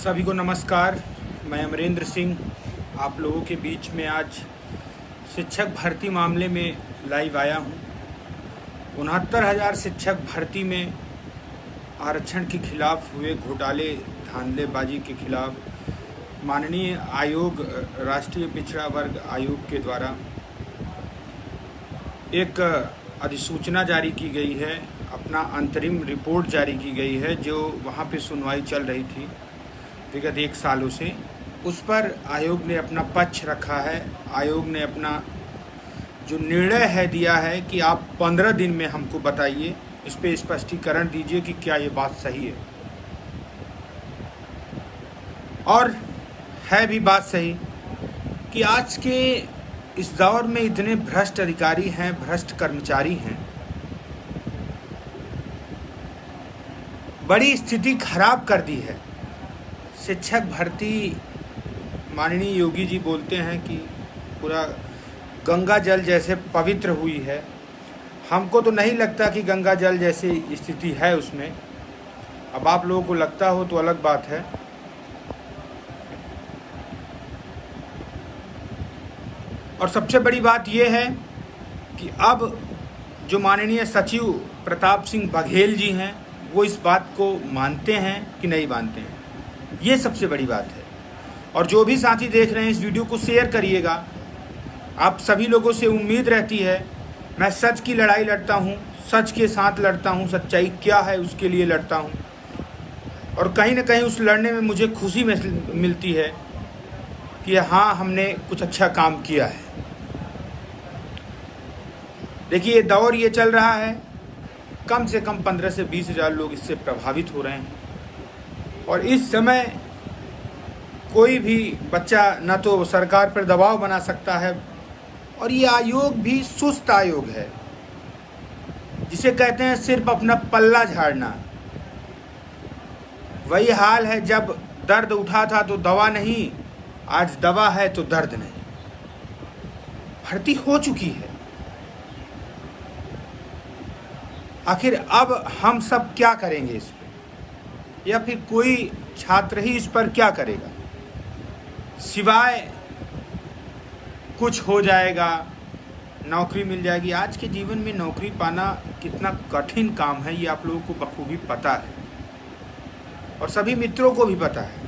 सभी को नमस्कार। मैं अमरेंद्र सिंह आप लोगों के बीच में आज शिक्षक भर्ती मामले में लाइव आया हूं। 69,000 शिक्षक भर्ती में आरक्षण के खिलाफ हुए घोटाले धांधलेबाजी के खिलाफ माननीय आयोग राष्ट्रीय पिछड़ा वर्ग आयोग के द्वारा एक अधिसूचना जारी की गई है, अपना अंतरिम रिपोर्ट जारी की गई है जो वहाँ पे सुनवाई चल रही थी विगत 1 सालों से। उस पर आयोग ने अपना पक्ष रखा है। आयोग ने अपना जो निर्णय है दिया है कि आप 15 दिन में हमको बताइए, इस पे स्पष्टीकरण दीजिए कि क्या ये बात सही है। और है भी बात सही कि आज के इस दौर में इतने भ्रष्ट अधिकारी हैं, भ्रष्ट कर्मचारी हैं, बड़ी स्थिति खराब कर दी है। शिक्षक भर्ती माननीय योगी जी बोलते हैं कि पूरा गंगा जल जैसे पवित्र हुई है। हमको तो नहीं लगता कि गंगा जल जैसी स्थिति है उसमें। अब आप लोगों को लगता हो तो अलग बात है। और सबसे बड़ी बात यह है कि अब जो माननीय सचिव प्रताप सिंह बघेल जी हैं वो इस बात को मानते हैं कि नहीं मानते हैं, ये सबसे बड़ी बात है। और जो भी साथी देख रहे हैं इस वीडियो को शेयर करिएगा। आप सभी लोगों से उम्मीद रहती है, मैं सच की लड़ाई लड़ता हूँ, सच के साथ लड़ता हूँ, सच्चाई क्या है उसके लिए लड़ता हूँ। और कहीं ना कहीं उस लड़ने में मुझे खुशी मिलती है कि हाँ, हमने कुछ अच्छा काम किया है। देखिए, दौर ये चल रहा है, कम से कम 15 से 20 हज़ार लोग इससे प्रभावित हो रहे हैं। और इस समय कोई भी बच्चा न तो सरकार पर दबाव बना सकता है, और ये आयोग भी सुस्त आयोग है, जिसे कहते हैं सिर्फ अपना पल्ला झाड़ना। वही हाल है, जब दर्द उठा था तो दवा नहीं, आज दवा है तो दर्द नहीं। भर्ती हो चुकी है, आखिर अब हम सब क्या करेंगे इस पर, या फिर कोई छात्र ही इस पर क्या करेगा, सिवाय कुछ हो जाएगा, नौकरी मिल जाएगी। आज के जीवन में नौकरी पाना कितना कठिन काम है ये आप लोगों को बखूबी पता है, और सभी मित्रों को भी पता है।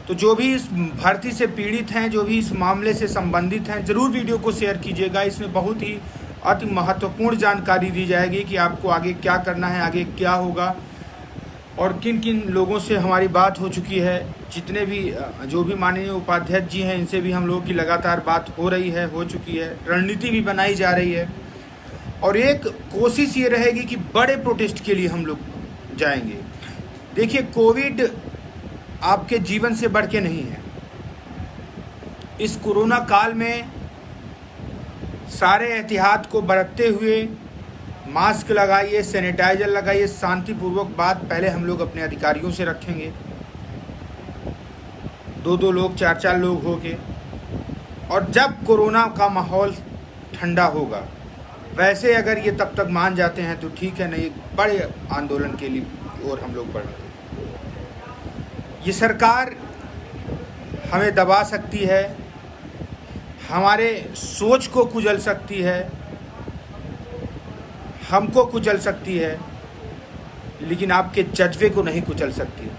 तो जो भी इस भर्ती से पीड़ित हैं, जो भी इस मामले से संबंधित हैं, ज़रूर वीडियो को शेयर कीजिएगा। इसमें बहुत ही अति महत्वपूर्ण जानकारी दी जाएगी कि आपको आगे क्या करना है, आगे क्या होगा, और किन किन लोगों से हमारी बात हो चुकी है। जितने भी जो भी माननीय उपाध्यक्ष जी हैं, इनसे भी हम लोगों की लगातार बात हो रही है, हो चुकी है, रणनीति भी बनाई जा रही है। और एक कोशिश ये रहेगी कि बड़े प्रोटेस्ट के लिए हम लोग जाएंगे। देखिए, कोविड आपके जीवन से बढ़ के नहीं है। इस कोरोना काल में सारे एहतियात को बरतते हुए मास्क लगाइए, सैनिटाइजर लगाइए, शांतिपूर्वक बात पहले हम लोग अपने अधिकारियों से रखेंगे, 2-2 लोग, 4-4 लोग होके। और जब कोरोना का माहौल ठंडा होगा, वैसे अगर ये तब तक मान जाते हैं तो ठीक है, नहीं बड़े आंदोलन के लिए और हम लोग बढ़ेंगे। ये सरकार हमें दबा सकती है, हमारे सोच को कुचल सकती है, हमको कुचल सकती है, लेकिन आपके जज्बे को नहीं कुचल सकती।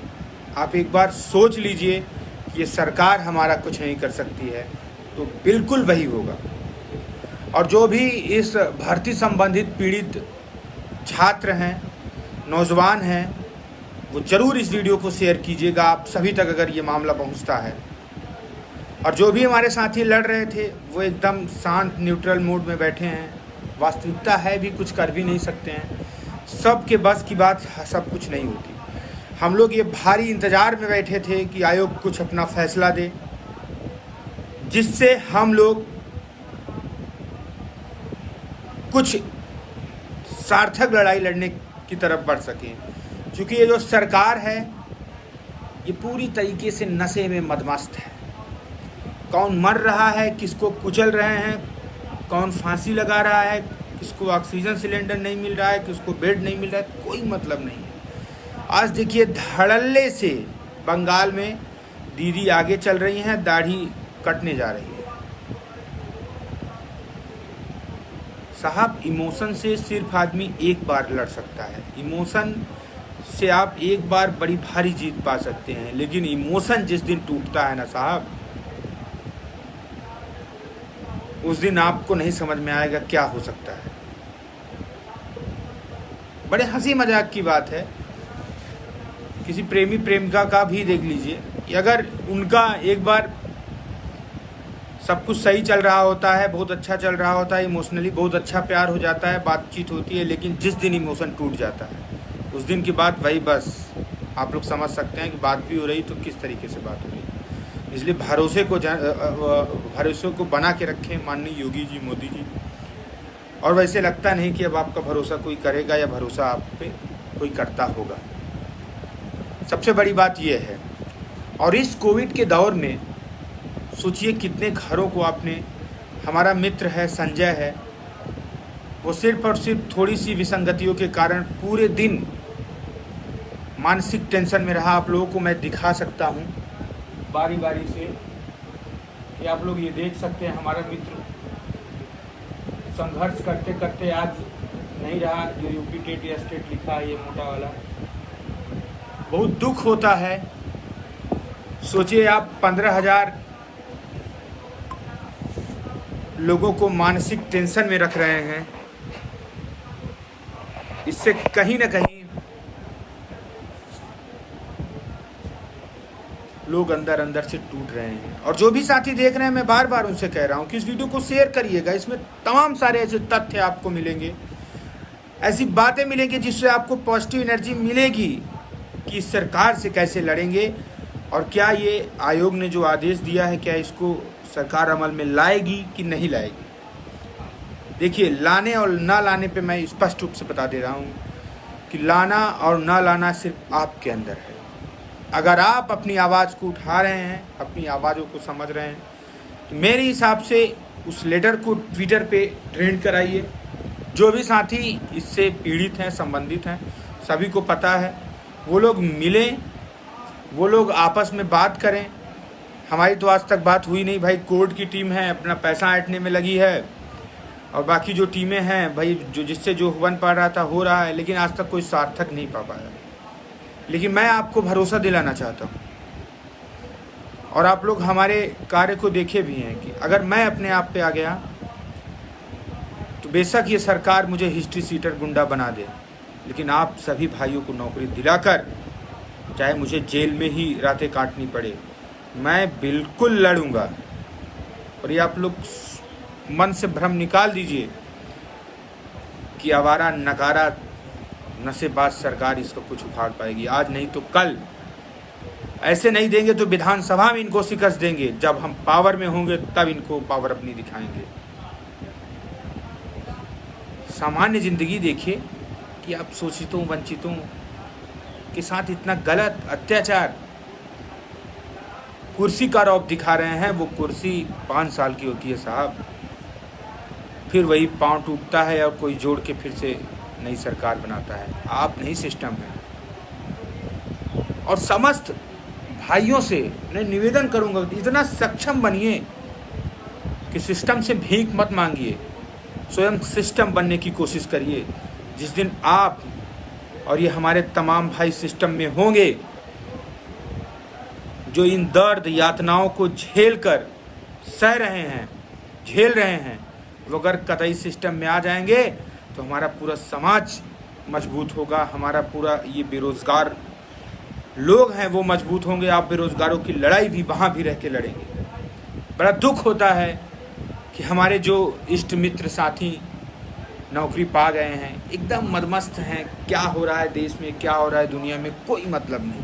आप एक बार सोच लीजिए कि ये सरकार हमारा कुछ नहीं कर सकती है, तो बिल्कुल वही होगा। और जो भी इस भर्ती संबंधित पीड़ित छात्र हैं, नौजवान हैं, वो ज़रूर इस वीडियो को शेयर कीजिएगा आप सभी तक अगर ये मामला पहुंचता है। और जो भी हमारे साथी लड़ रहे थे वो एकदम शांत न्यूट्रल मोड में बैठे हैं। वास्तविकता है भी, कुछ कर भी नहीं सकते हैं, सबके बस की बात सब कुछ नहीं होती। हम लोग ये भारी इंतज़ार में बैठे थे कि आयोग कुछ अपना फैसला दे, जिससे हम लोग कुछ सार्थक लड़ाई लड़ने की तरफ बढ़ सकें। क्योंकि ये जो सरकार है ये पूरी तरीके से नशे में मदमस्त है। कौन मर रहा है, किसको कुचल रहे हैं, कौन फांसी लगा रहा है, किसको ऑक्सीजन सिलेंडर नहीं मिल रहा है, किसको बेड नहीं मिल रहा है, कोई मतलब नहीं है। आज देखिए, धड़ल्ले से बंगाल में दीदी आगे चल रही हैं, दाढ़ी कटने जा रही है। साहब, इमोशन से सिर्फ आदमी एक बार लड़ सकता है। इमोशन से आप एक बार बड़ी भारी जीत पा सकते हैं, लेकिन इमोशन जिस दिन टूटता है ना साहब, उस दिन आपको नहीं समझ में आएगा क्या हो सकता है। बड़े हंसी मजाक की बात है, किसी प्रेमी प्रेमिका का भी देख लीजिए कि अगर उनका एक बार सब कुछ सही चल रहा होता है, बहुत अच्छा चल रहा होता है, इमोशनली बहुत अच्छा प्यार हो जाता है, बातचीत होती है, लेकिन जिस दिन इमोशन टूट जाता है उस दिन की बात वही, बस आप लोग समझ सकते हैं कि बात भी हो रही तो किस तरीके से बात हो रही। इसलिए भरोसे को बना के रखें माननीय योगी जी, मोदी जी। और वैसे लगता नहीं कि अब आपका भरोसा कोई करेगा या भरोसा आप पे कोई करता होगा। सबसे बड़ी बात यह है, और इस कोविड के दौर में सोचिए कितने घरों को आपने, हमारा मित्र है संजय है, वो सिर्फ और सिर्फ थोड़ी सी विसंगतियों के कारण पूरे दिन मानसिक टेंशन में रहा। आप लोगों को मैं दिखा सकता हूँ बारी बारी से कि आप लोग ये देख सकते हैं, हमारा मित्र संघर्ष करते करते आज नहीं रहा। जो यूपी टेट या स्टेट लिखा है ये मोटा वाला, बहुत दुख होता है। सोचिए आप 15,000 लोगों को मानसिक टेंशन में रख रहे हैं। इससे कहीं ना कहीं लोग अंदर अंदर से टूट रहे हैं। और जो भी साथी देख रहे हैं, मैं बार बार उनसे कह रहा हूं कि इस वीडियो को शेयर करिएगा। इसमें तमाम सारे ऐसे तथ्य आपको मिलेंगे, ऐसी बातें मिलेंगी जिससे आपको पॉजिटिव एनर्जी मिलेगी कि इस सरकार से कैसे लड़ेंगे और क्या ये आयोग ने जो आदेश दिया है क्या इसको सरकार अमल में लाएगी कि नहीं लाएगी। देखिए, लाने और ना लाने पे मैं स्पष्ट रूप से बता दे रहा हूँ कि लाना और ना लाना सिर्फ आपके अंदर है। अगर आप अपनी आवाज़ को उठा रहे हैं, अपनी आवाज़ों को समझ रहे हैं, तो मेरे हिसाब से उस लेटर को ट्विटर पे ट्रेंड कराइए। जो भी साथी इससे पीड़ित हैं, संबंधित हैं, सभी को पता है, वो लोग मिलें, वो लोग आपस में बात करें। हमारी तो आज तक बात हुई नहीं भाई। कोर्ट की टीम है, अपना पैसा ऐंठने में लगी है, और बाकी जो टीमें हैं भाई, जो जिससे जो बन पा रहा था हो रहा है, लेकिन आज तक कोई सार्थक नहीं पा पाया। लेकिन मैं आपको भरोसा दिलाना चाहता हूँ, और आप लोग हमारे कार्य को देखे भी हैं कि अगर मैं अपने आप पे आ गया तो बेशक ये सरकार मुझे हिस्ट्री सीटर गुंडा बना दे, लेकिन आप सभी भाइयों को नौकरी दिलाकर, चाहे मुझे जेल में ही रातें काटनी पड़े, मैं बिल्कुल लड़ूंगा। और ये आप लोग मन से भ्रम निकाल दीजिए कि आवारा नकारा नशेबाज सरकार इसको कुछ उखाड़ पाएगी। आज नहीं तो कल। ऐसे नहीं देंगे तो विधानसभा में इनको शिकस्त देंगे। जब हम पावर में होंगे तब इनको पावर अपनी दिखाएंगे। सामान्य जिंदगी देखिए कि आप शोषितों वंचितों के साथ इतना गलत अत्याचार, कुर्सी का रौब दिखा रहे हैं। वो कुर्सी 5 साल की होती है साहब, फिर वही पांव टूटता है और कोई जोड़ के फिर से नई सरकार बनाता है। आप नहीं, सिस्टम है। और समस्त भाइयों से मैं निवेदन करूंगा, इतना सक्षम बनिए कि सिस्टम से भीख मत मांगिए, स्वयं सिस्टम बनने की कोशिश करिए। जिस दिन आप और ये हमारे तमाम भाई सिस्टम में होंगे, जो इन दर्द यातनाओं को झेल कर सह रहे हैं, झेल रहे हैं, वो अगर कतई सिस्टम में आ जाएंगे तो हमारा पूरा समाज मजबूत होगा। हमारा पूरा ये बेरोज़गार लोग हैं वो मजबूत होंगे। आप बेरोज़गारों की लड़ाई भी वहाँ भी रह के लड़ेंगे। बड़ा दुख होता है कि हमारे जो इष्ट मित्र साथी नौकरी पा गए हैं, एकदम मदमस्त हैं। क्या हो रहा है देश में, क्या हो रहा है दुनिया में, कोई मतलब नहीं।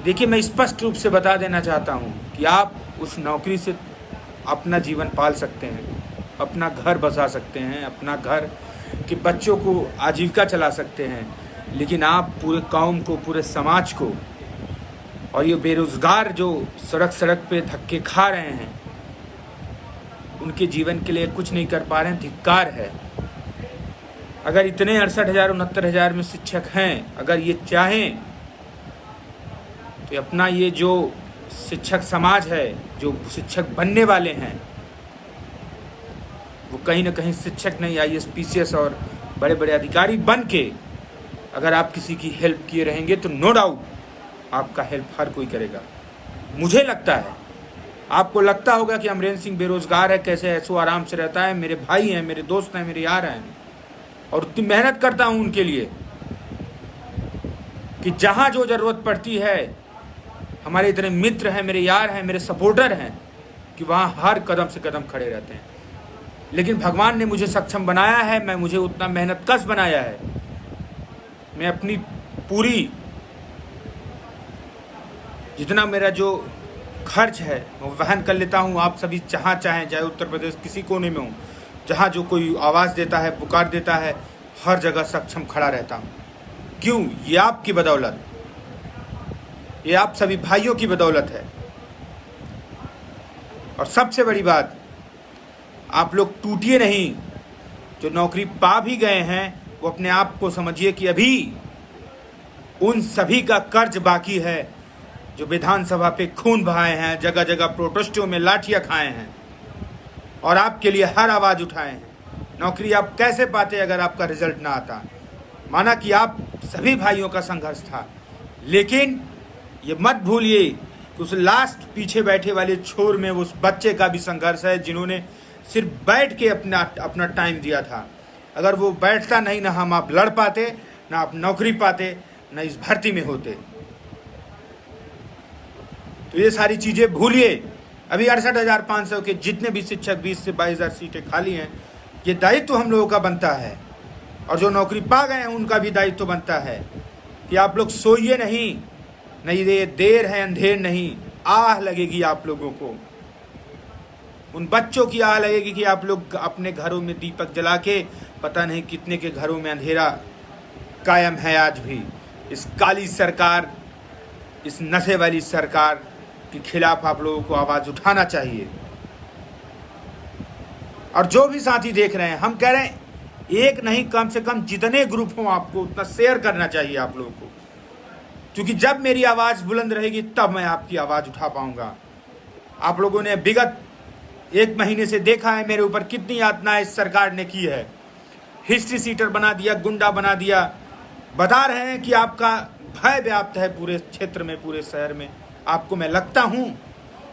देखिए, मैं स्पष्ट रूप से बता देना चाहता हूँ कि आप उस नौकरी से अपना जीवन पाल सकते हैं, अपना घर बसा सकते हैं, अपना घर के बच्चों को आजीविका चला सकते हैं, लेकिन आप पूरे कौम को, पूरे समाज को, और ये बेरोज़गार जो सड़क पे धक्के खा रहे हैं, उनके जीवन के लिए कुछ नहीं कर पा रहे हैं, धिक्कार है। अगर इतने 68,000 69,000 में शिक्षक हैं, अगर ये चाहें तो अपना ये जो शिक्षक समाज है, जो शिक्षक बनने वाले हैं, वो कहीं ना कहीं शिक्षक नहीं, IAS PCS और बड़े बड़े अधिकारी बन के अगर आप किसी की हेल्प किए रहेंगे तो नो डाउट आपका हेल्प हर कोई करेगा। मुझे लगता है, आपको लगता होगा कि अमरेंद्र सिंह बेरोजगार है, कैसे ऐसो आराम से रहता है, मेरे भाई हैं, मेरे दोस्त हैं, मेरे यार हैं, और उतनी मेहनत करता हूं उनके लिए कि जहां जो जरूरत पड़ती है, हमारे इतने मित्र हैं, मेरे यार हैं, मेरे सपोर्टर हैं कि वहां हर कदम से कदम खड़े रहते हैं। लेकिन भगवान ने मुझे सक्षम बनाया है, मुझे उतना मेहनत कश बनाया है, मैं अपनी पूरी जितना मेरा जो खर्च है वो वहन कर लेता हूँ। आप सभी जहाँ चाहें, चाहे उत्तर प्रदेश किसी कोने में हूँ, जहाँ जो कोई आवाज़ देता है, पुकार देता है, हर जगह सक्षम खड़ा रहता हूँ। क्यों? ये आपकी बदौलत, ये आप सभी भाइयों की बदौलत है। और सबसे बड़ी बात, आप लोग टूटिए नहीं। जो नौकरी पा भी गए हैं वो अपने आप को समझिए कि अभी उन सभी का कर्ज बाकी है जो विधानसभा पे खून बहाए हैं, जगह जगह प्रोटेस्टों में लाठियां खाए हैं और आपके लिए हर आवाज़ उठाए हैं। नौकरी आप कैसे पाते अगर आपका रिजल्ट ना आता? माना कि आप सभी भाइयों का संघर्ष था, लेकिन ये मत भूलिए कि उस लास्ट पीछे बैठे वाले छोर में उस बच्चे का भी संघर्ष है, जिन्होंने सिर्फ बैठ के अपना टाइम दिया था। अगर वो बैठता नहीं, ना हम आप लड़ पाते, ना आप नौकरी पाते, ना इस भर्ती में होते। तो ये सारी चीज़ें भूलिए। अभी 68,500 के जितने भी शिक्षक 20 से 22,000 सीटें खाली हैं, ये दायित्व हम लोगों का बनता है, और जो नौकरी पा गए हैं उनका भी दायित्व बनता है कि आप लोग सोइए नहीं, ये देर है अंधेर नहीं, आह लगेगी आप लोगों को। उन बच्चों की आह लगेगी कि आप लोग अपने घरों में दीपक जला के, पता नहीं कितने के घरों में अंधेरा कायम है आज भी। इस काली सरकार, इस नशे वाली सरकार के खिलाफ आप लोगों को आवाज़ उठाना चाहिए। और जो भी साथी देख रहे हैं, हम कह रहे हैं एक नहीं, कम से कम जितने ग्रुप हों आपको उतना शेयर करना चाहिए आप लोगों को, क्योंकि जब मेरी आवाज़ बुलंद रहेगी तब मैं आपकी आवाज़ उठा पाऊंगा। आप लोगों ने विगत 1 महीने से देखा है मेरे ऊपर कितनी यातनाएं इस सरकार ने की है। हिस्ट्री सीटर बना दिया, गुंडा बना दिया। बता रहे हैं कि आपका भय व्याप्त है पूरे क्षेत्र में, पूरे शहर में। आपको मैं लगता हूं,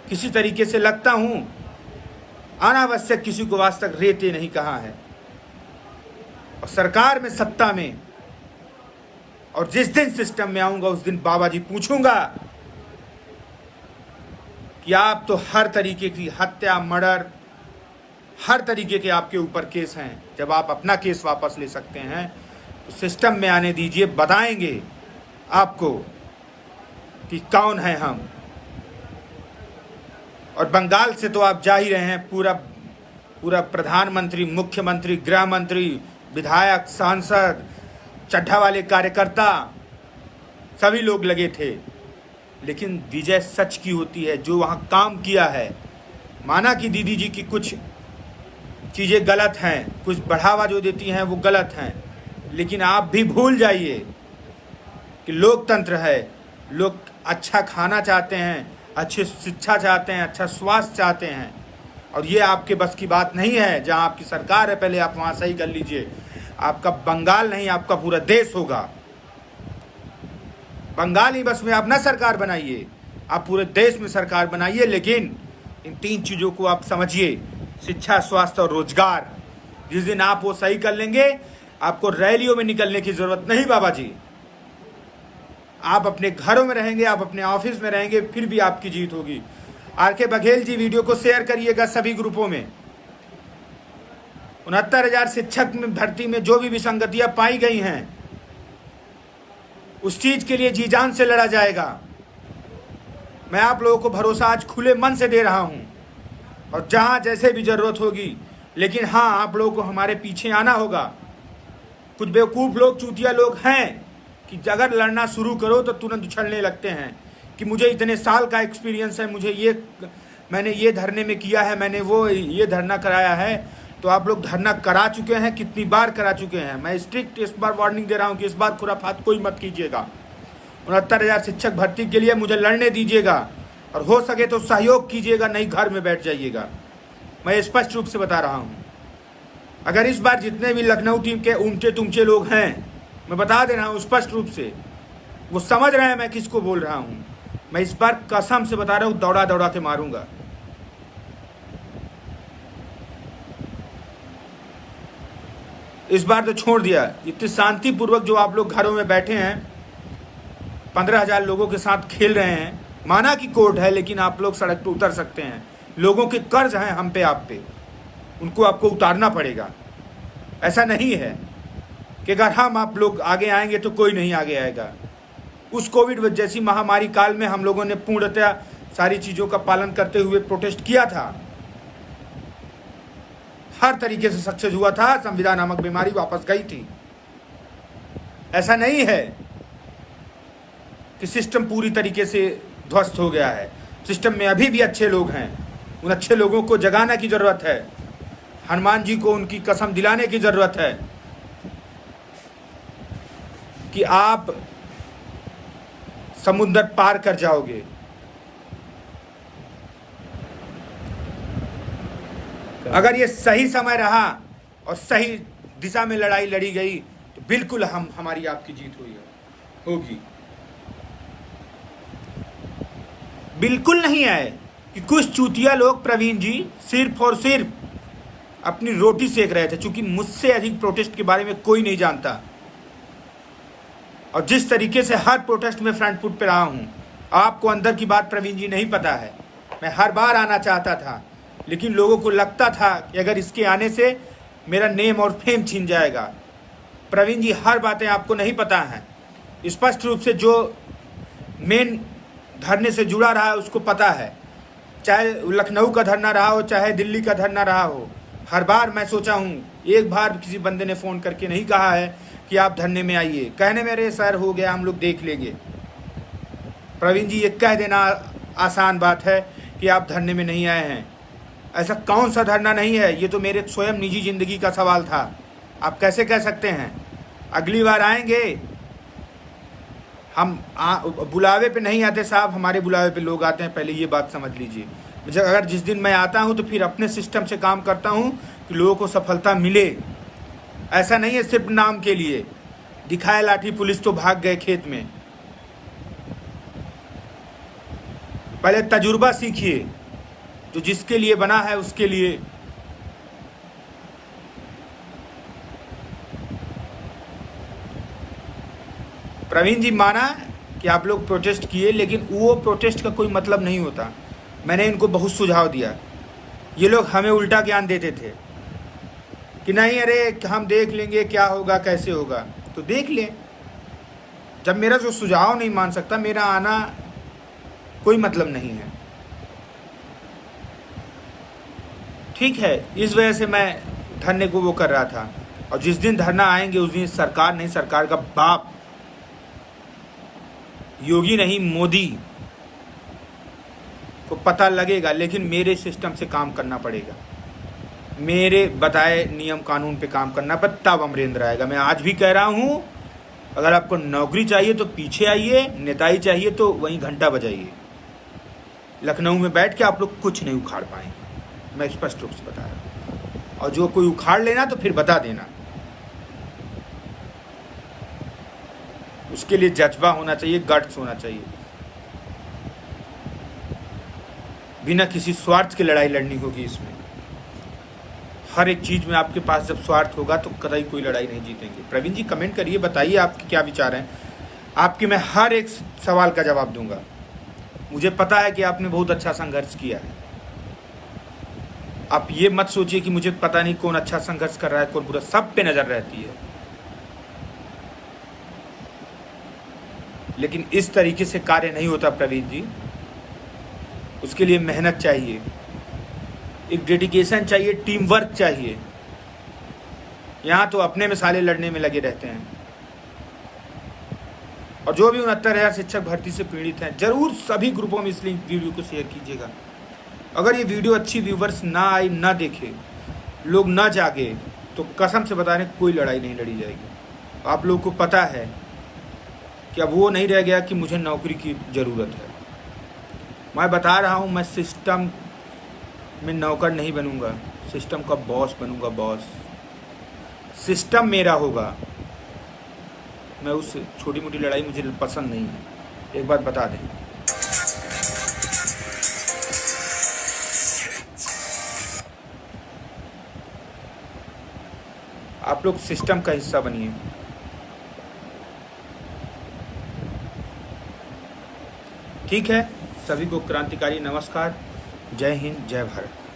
किसी तरीके से लगता हूं, अनावश्यक किसी को आज तक रेते नहीं कहा है। और सरकार में, सत्ता में, और जिस दिन सिस्टम में आऊंगा उस दिन बाबा जी पूछूंगा कि आप तो हर तरीके की हत्या, मर्डर, हर तरीके के आपके ऊपर केस हैं। जब आप अपना केस वापस ले सकते हैं तो सिस्टम में आने दीजिए, बताएंगे आपको कि कौन है हम। और बंगाल से तो आप जा ही रहे हैं, पूरा प्रधानमंत्री, मुख्यमंत्री, गृह मंत्री, विधायक, सांसद, चड्ढा वाले कार्यकर्ता, सभी लोग लगे थे। लेकिन विजय सच की होती है, जो वहाँ काम किया है। माना कि दीदी जी की कुछ चीज़ें गलत हैं, कुछ बढ़ावा जो देती हैं वो गलत हैं, लेकिन आप भी भूल जाइए कि लोकतंत्र है। लोग अच्छा खाना चाहते हैं, अच्छी शिक्षा चाहते हैं, अच्छा स्वास्थ्य चाहते हैं, और ये आपके बस की बात नहीं है। जहाँ आपकी सरकार है, पहले आप वहाँ सही कर लीजिए। आपका बंगाल नहीं, आपका पूरा देश होगा। बंगाल ही बस में आप ना सरकार बनाइए, आप पूरे देश में सरकार बनाइए। लेकिन इन 3 चीज़ों को आप समझिए, शिक्षा, स्वास्थ्य और रोजगार। जिस दिन आप वो सही कर लेंगे, आपको रैलियों में निकलने की जरूरत नहीं बाबा जी। आप अपने घरों में रहेंगे, आप अपने ऑफिस में रहेंगे, फिर भी आपकी जीत होगी। RK बघेल जी, वीडियो को शेयर करिएगा सभी ग्रुपों में। 69,000 शिक्षक में भर्ती में जो भी विसंगतियां पाई गई हैं, उस चीज के लिए जी जान से लड़ा जाएगा। मैं आप लोगों को भरोसा आज खुले मन से दे रहा हूं, और जहां जैसे भी जरूरत होगी। लेकिन हाँ, आप लोगों को हमारे पीछे आना होगा। कुछ बेवकूफ़ लोग, चूतिया लोग हैं कि अगर लड़ना शुरू करो तो तुरंत उछलने लगते हैं कि मुझे इतने साल का एक्सपीरियंस है, मैंने ये धरने में किया है, मैंने वो ये धरना कराया है। तो आप लोग धरना करा चुके हैं, कितनी बार करा चुके हैं। मैं स्ट्रिक्ट इस बार वार्निंग दे रहा हूँ कि इस बार खुराफात कोई मत कीजिएगा। 69,000 शिक्षक भर्ती के लिए मुझे लड़ने दीजिएगा और हो सके तो सहयोग कीजिएगा, नहीं घर में बैठ जाइएगा। मैं स्पष्ट रूप से बता रहा हूँ। अगर इस बार जितने भी लखनऊ टीम के ऊंचे तुमचे लोग हैं, मैं बता दे रहा हूँ स्पष्ट रूप से, वो समझ रहे हैं मैं किसको बोल रहा हूँ। मैं इस बार कसम से बता रहा हूँ, दौड़ा दौड़ा के मारूंगा। इस बार तो छोड़ दिया। इतनी शांतिपूर्वक जो आप लोग घरों में बैठे हैं, 15,000 लोगों के साथ खेल रहे हैं। माना कि कोर्ट है, लेकिन आप लोग सड़क पर उतर सकते हैं। लोगों के कर्ज हैं हम पे, आप पे, उनको आपको उतारना पड़ेगा। ऐसा नहीं है कि अगर हम आप लोग आगे आएंगे तो कोई नहीं आगे आएगा। उस कोविड जैसी महामारी काल में हम लोगों ने पूर्णतः सारी चीज़ों का पालन करते हुए प्रोटेस्ट किया था, हर तरीके से सक्सेस हुआ था। संविदा नामक बीमारी वापस गई थी। ऐसा नहीं है कि सिस्टम पूरी तरीके से ध्वस्त हो गया है। सिस्टम में अभी भी अच्छे लोग हैं। उन अच्छे लोगों को जगाने की ज़रूरत है। हनुमान जी को उनकी कसम दिलाने की ज़रूरत है कि आप समुद्र पार कर जाओगे। अगर ये सही समय रहा और सही दिशा में लड़ाई लड़ी गई तो बिल्कुल हमारी आपकी जीत होगी। बिल्कुल नहीं है कि कुछ चूतिया लोग प्रवीण जी सिर्फ और सिर्फ अपनी रोटी सेक रहे थे, क्योंकि मुझसे अधिक प्रोटेस्ट के बारे में कोई नहीं जानता। और जिस तरीके से हर प्रोटेस्ट में फ्रंट फुट पे रहा हूं, आपको अंदर की बात प्रवीण जी नहीं पता है। मैं हर बार आना चाहता था, लेकिन लोगों को लगता था कि अगर इसके आने से मेरा नेम और फेम छीन जाएगा। प्रवीण जी, हर बातें आपको नहीं पता हैं। स्पष्ट रूप से जो मेन धरने से जुड़ा रहा है उसको पता है, चाहे लखनऊ का धरना रहा हो, चाहे दिल्ली का धरना रहा हो। हर बार मैं सोचा हूँ, एक बार किसी बंदे ने फ़ोन करके नहीं कहा है कि आप धरने में आइए। कहने में अरे सर हो गया, हम लोग देख लेंगे। प्रवीण जी, ये कह देना आसान बात है कि आप धरने में नहीं आए हैं। ऐसा कौन सा धरना नहीं है? ये तो मेरे स्वयं निजी ज़िंदगी का सवाल था। आप कैसे कह सकते हैं? अगली बार आएंगे। हम बुलावे पे नहीं आते साहब, हमारे बुलावे पे लोग आते हैं, पहले ये बात समझ लीजिए। अगर जिस दिन मैं आता हूँ तो फिर अपने सिस्टम से काम करता हूँ कि लोगों को सफलता मिले। ऐसा नहीं है सिर्फ नाम के लिए। दिखाए लाठी पुलिस तो भाग गए खेत में। पहले तजुर्बा सीखिए, जो जिसके लिए बना है उसके लिए। प्रवीण जी, माना कि आप लोग प्रोटेस्ट किए, लेकिन वो प्रोटेस्ट का कोई मतलब नहीं होता। मैंने इनको बहुत सुझाव दिया। ये लोग हमें उल्टा ज्ञान देते थे कि नहीं, अरे हम देख लेंगे क्या होगा कैसे होगा। तो देख ले। जब मेरा जो सुझाव नहीं मान सकता, मेरा आना कोई मतलब नहीं है। ठीक है, इस वजह से मैं धरने को वो कर रहा था। और जिस दिन धरना आएंगे उस दिन सरकार नहीं, सरकार का बाप, योगी नहीं मोदी को पता लगेगा। लेकिन मेरे सिस्टम से काम करना पड़ेगा, मेरे बताए नियम कानून पे काम करना पर तब अमरेंद्र आएगा। मैं आज भी कह रहा हूँ, अगर आपको नौकरी चाहिए तो पीछे आइए, नेताई चाहिए तो वहीं घंटा बजाइए। लखनऊ में बैठ के आप लोग कुछ नहीं उखाड़ पाएंगे, मैं स्पष्ट रूप से बता रहा हूँ। और जो कोई उखाड़ लेना तो फिर बता देना। उसके लिए जज्बा होना चाहिए, गट्स होना चाहिए। बिना किसी स्वार्थ की लड़ाई लड़नी होगी इसमें। हर एक चीज़ में आपके पास जब स्वार्थ होगा तो कतई कोई लड़ाई नहीं जीतेंगे। प्रवीण जी, कमेंट करिए, बताइए आपके क्या विचार हैं। आपके मैं हर एक सवाल का जवाब दूंगा। मुझे पता है कि आपने बहुत अच्छा संघर्ष किया है। आप ये मत सोचिए कि मुझे पता नहीं कौन अच्छा संघर्ष कर रहा है कौन बुरा, सब पे नज़र रहती है। लेकिन इस तरीके से कार्य नहीं होता प्रवीण जी। उसके लिए मेहनत चाहिए, एक डेडिकेशन चाहिए, टीम वर्क चाहिए। यहाँ तो अपने में साले लड़ने में लगे रहते हैं। और जो भी 69,000 शिक्षक भर्ती से पीड़ित हैं, जरूर सभी ग्रुपों में इसलिए वीडियो को शेयर कीजिएगा। अगर ये वीडियो अच्छी व्यूवर्स ना आई, ना देखे, लोग ना जागे, तो कसम से बता रहे कोई लड़ाई नहीं लड़ी जाएगी। आप लोगों को पता है कि कि अब वो नहीं रह गया कि मुझे नौकरी की ज़रूरत है। मैं बता रहा हूँ, मैं सिस्टम में नौकर नहीं बनूंगा, सिस्टम का बॉस बनूंगा। बॉस सिस्टम मेरा होगा। मैं उस छोटी मोटी लड़ाई मुझे पसंद नहीं है। एक बात बता दें, आप लोग सिस्टम का हिस्सा बनिए। ठीक है, सभी को क्रांतिकारी नमस्कार। जय हिंद, जय भारत।